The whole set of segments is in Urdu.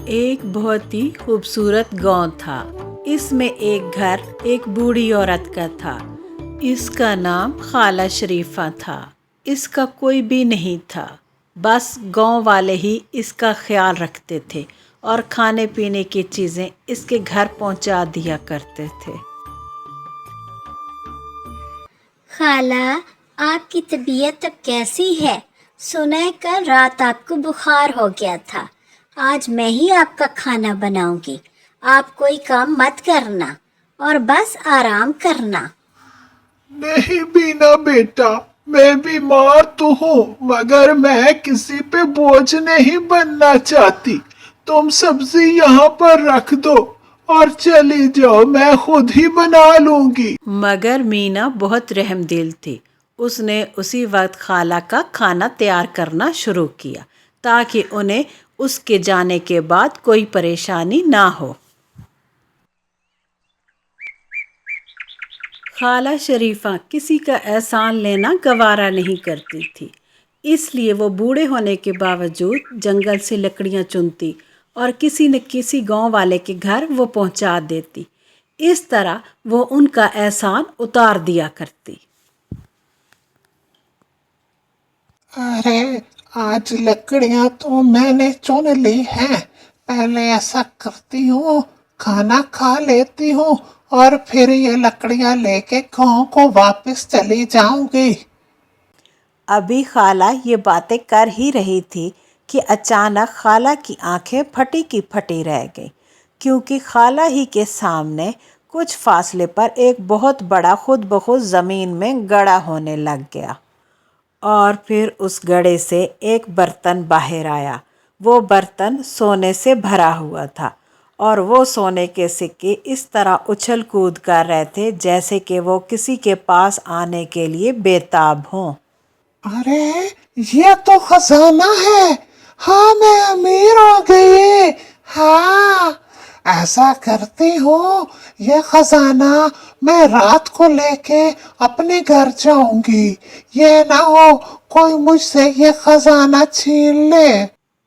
ایک بہت ہی خوبصورت گاؤں تھا۔ اس میں ایک گھر ایک بوڑھی عورت کا تھا۔ اس کا نام خالہ شریفہ تھا۔ اس کا کوئی بھی نہیں تھا، بس گاؤں والے ہی اس کا خیال رکھتے تھے اور کھانے پینے کی چیزیں اس کے گھر پہنچا دیا کرتے تھے۔ خالہ، آپ کی طبیعت اب کیسی ہے؟ سنا ہے کل رات آپ کو بخار ہو گیا تھا۔ آج میں ہی آپ کا کھانا بناؤں گی۔ آپ کوئی کام مت کرنا اور بس آرام کرنا۔ نہیں بینا بیٹا، میں بیمار تو ہوں مگر میں کسی پہ بوجھ نہیں بننا چاہتی۔ تم سبزی یہاں پر رکھ دو اور چلی جاؤ، میں خود ہی بنا لوں گی۔ مگر مینا بہت رحم دل تھی۔ اس نے اسی وقت خالہ کا کھانا تیار کرنا شروع کیا تاکہ انہیں اس کے جانے کے بعد کوئی پریشانی نہ ہو۔ خالہ شریفہ کسی کا احسان لینا گوارا نہیں کرتی تھی، اس لیے وہ بوڑھے ہونے کے باوجود جنگل سے لکڑیاں چنتی اور کسی نہ کسی گاؤں والے کے گھر وہ پہنچا دیتی۔ اس طرح وہ ان کا احسان اتار دیا کرتی۔ ارے آج لکڑیاں تو میں نے چن لی ہیں، پہلے ایسا کرتی ہوں کھانا کھا لیتی ہوں اور پھر یہ لکڑیاں لے کے گاؤں کو واپس چلی جاؤں گی۔ ابھی خالہ یہ باتیں کر ہی رہی تھی کہ اچانک خالہ کی آنکھیں پھٹی کی پھٹی رہ گئی، کیونکہ خالہ ہی کے سامنے کچھ فاصلے پر ایک بہت بڑا خود بخود زمین میں گڑھا ہونے لگ گیا، اور پھر اس گڑھے سے ایک برتن باہر آیا۔ وہ برتن سونے سے بھرا ہوا تھا اور وہ سونے کے سکے اس طرح اچھل کود کر رہے تھے جیسے کہ وہ کسی کے پاس آنے کے لیے بے تاب ہوں۔ ارے یہ تو خزانہ ہے، ہاں میں امیر ہو گئی۔ ہاں ایسا کرتی ہوں یہ خزانہ میں رات کو لے کے اپنے گھر جاؤں گی، یہ نہ ہو کوئی مجھ سے یہ خزانہ چھین لے۔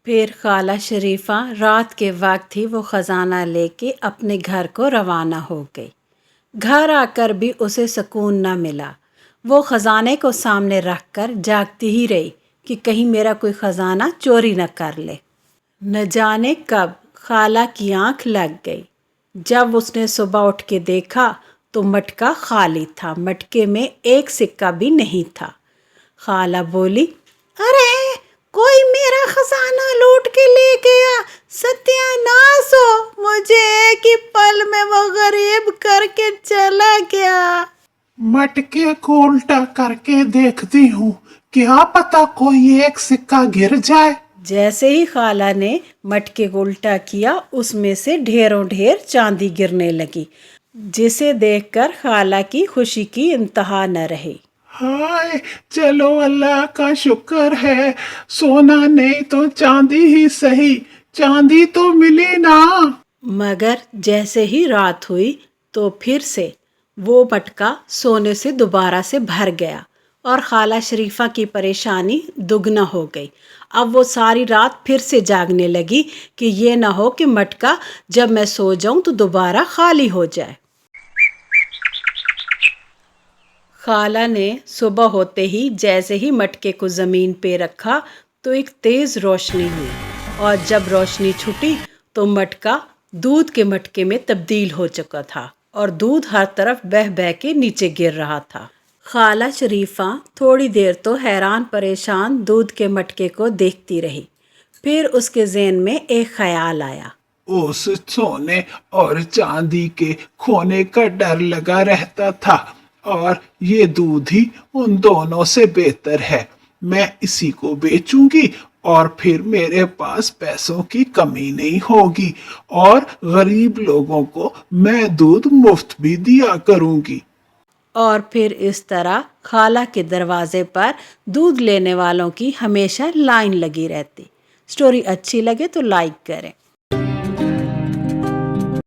پھر خالہ شریفہ رات کے وقت ہی وہ خزانہ لے کے اپنے گھر کو روانہ ہو گئی۔ گھر آ کر بھی اسے سکون نہ ملا۔ وہ خزانے کو سامنے رکھ کر جاگتی ہی رہی کہ کہیں میرا کوئی خزانہ چوری نہ کر لے۔ نہ جانے کب خالہ کی آنکھ لگ گئی۔ جب اس نے صبح اٹھ کے دیکھا تو مٹکا خالی تھا، مٹکے میں ایک سکہ بھی نہیں تھا۔ خالہ بولی، ارے کوئی میرا خزانہ لوٹ کے لے گیا، ستیہ ناس ہو، مجھے ایک ہی پل میں وہ غریب کر کے چلا گیا۔ مٹکے کو الٹا کر کے دیکھتی ہوں، کیا پتا کوئی ایک سکہ گر جائے۔ جیسے ہی خالہ نے مٹکے کو الٹا کیا، اس میں سے ڈھیروں ڈھیر چاندی گرنے لگی، جسے دیکھ کر خالہ کی خوشی کی انتہا نہ رہی۔ ہائے چلو اللہ کا شکر ہے، سونا نہیں تو چاندی ہی صحیح، چاندی تو ملی نا۔ مگر جیسے ہی رات ہوئی تو پھر سے وہ مٹکا سونے سے دوبارہ سے بھر گیا اور خالہ شریفہ کی پریشانی دگنا ہو گئی۔ اب وہ ساری رات پھر سے جاگنے لگی کہ یہ نہ ہو کہ مٹکا جب میں سو جاؤں تو دوبارہ خالی ہو جائے۔ خالہ نے صبح ہوتے ہی جیسے ہی مٹکے کو زمین پہ رکھا تو ایک تیز روشنی ہوئی، اور جب روشنی چھٹی تو مٹکا دودھ کے مٹکے میں تبدیل ہو چکا تھا اور دودھ ہر طرف بہہ بہہ کے نیچے گر رہا تھا۔ خالہ شریفہ تھوڑی دیر تو حیران پریشان دودھ کے مٹکے کو دیکھتی رہی، پھر اس کے ذہن میں ایک خیال آیا۔ اس سونے اور چاندی کے کھونے کا ڈر لگا رہتا تھا، اور یہ دودھ ہی ان دونوں سے بہتر ہے۔ میں اسی کو بیچوں گی اور پھر میرے پاس پیسوں کی کمی نہیں ہوگی، اور غریب لوگوں کو میں دودھ مفت بھی دیا کروں گی۔ اور پھر اس طرح خالہ کے دروازے پر دودھ لینے والوں کی ہمیشہ لائن لگی رہتی۔ سٹوری اچھی لگے تو لائک کریں۔